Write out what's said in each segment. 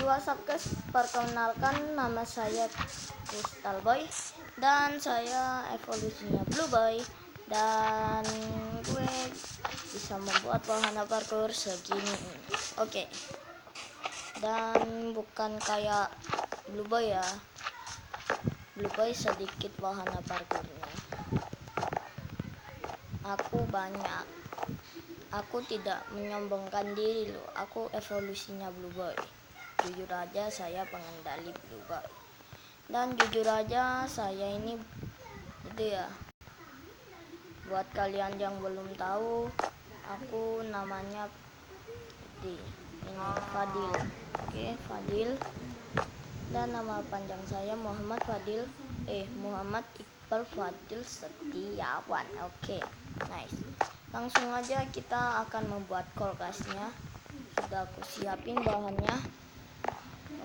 WhatsApp guys, perkenalkan nama saya Crystal Boy dan saya evolusinya Blue Boy, dan gue bisa membuat wahana parkour segini. Oke. Dan bukan kayak Blue Boy ya. Blue Boy sedikit wahana parkournya. Aku banyak. Aku tidak menyombongkan diri loh. Aku evolusinya Blue Boy. Jujur aja saya pengendali Blue Boy. Dan jujur aja saya ini itu ya. Buat kalian yang belum tahu, aku namanya ini Fadil. Oke, Fadil. Dan nama panjang saya Muhammad Muhammad Iqbal Fadil Setiawan. Oke, nice. Langsung aja kita akan membuat kulkasnya. Sudah aku siapin bahannya.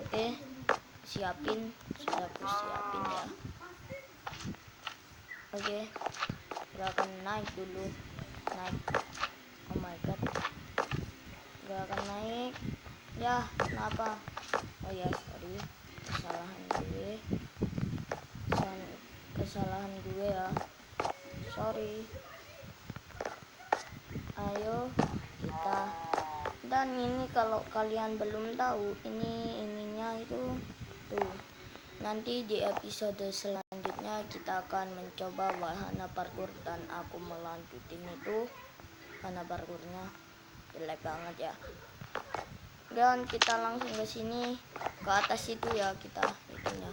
Oke, sudah aku siapin ya. Oke, gerakan naik dulu. Oh my god, gerakan naik ya. Kenapa? Oh ya, sorry, kesalahan gue ya, sorry. Ayo kita. Dan ini kalau kalian belum tahu, ininya itu tuh. Nanti di episode selanjutnya kita akan mencoba wahana parkour dan aku melanjutin itu wahana parkournya jelek banget ya. Dan kita langsung ke sini, ke atas itu ya kita itunya.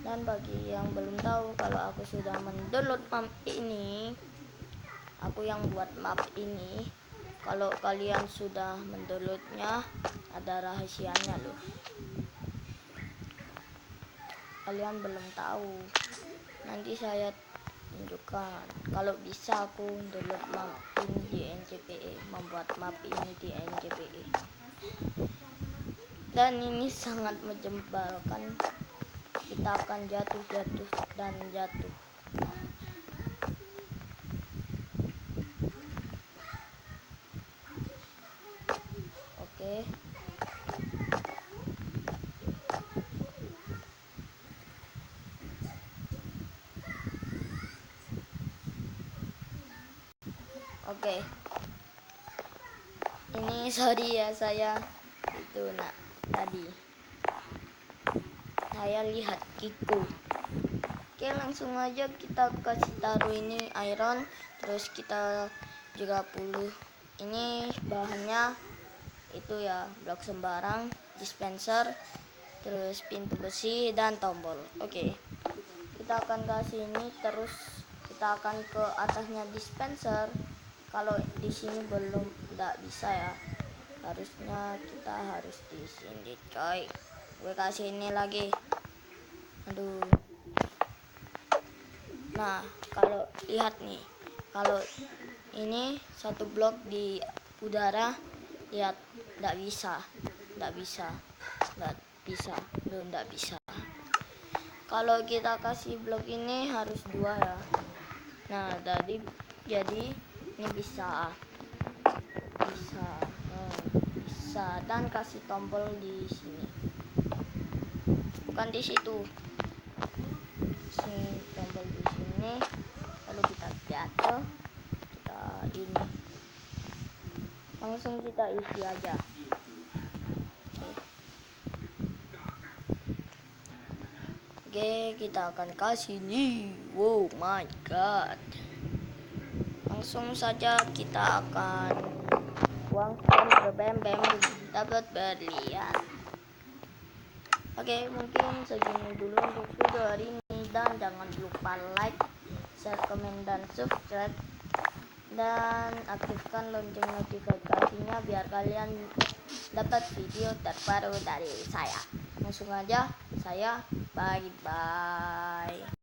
Dan bagi yang belum tahu, kalau aku sudah mendownload map ini, aku yang buat map ini. Kalau kalian sudah mendownloadnya, ada rahasianya loh. Kalian belum tahu, nanti saya tunjukkan. Kalau bisa aku download map ini di NJPE, membuat map ini di NJPE. Dan ini sangat menjembalkan, kita akan jatuh dan jatuh. Oke. Oke. Ini sorry ya, saya itu tadi saya lihat Kiku. Oke, langsung aja kita kasih taruh ini iron, terus kita 30. Ini bahannya itu ya, blok sembarang, dispenser, terus pintu besi dan tombol. Oke. Kita akan kasih ini, terus kita akan ke atasnya dispenser. Kalau di sini belum, tidak bisa ya. Harusnya kita harus di sini, coy. Gue kasih ini lagi. Aduh. Nah, kalau lihat nih, kalau ini satu blok di udara, lihat, tidak bisa. Kalau kita kasih blok ini harus 2 ya. Nah, jadi ini bisa. Dan kasih tombol di sini, bukan di situ. Sini tombol di sini, lalu kita jatuh, kita ini langsung kita isi aja. Oke, kita akan kasih nih. Wow my god, langsung saja kita akan buang bem dapat berlian. Oke, mungkin segini dulu untuk video hari ini, dan jangan lupa like, share, komen, dan subscribe, dan aktifkan lonceng notifikasinya biar kalian dapat video terbaru dari saya. Langsung aja saya bye bye.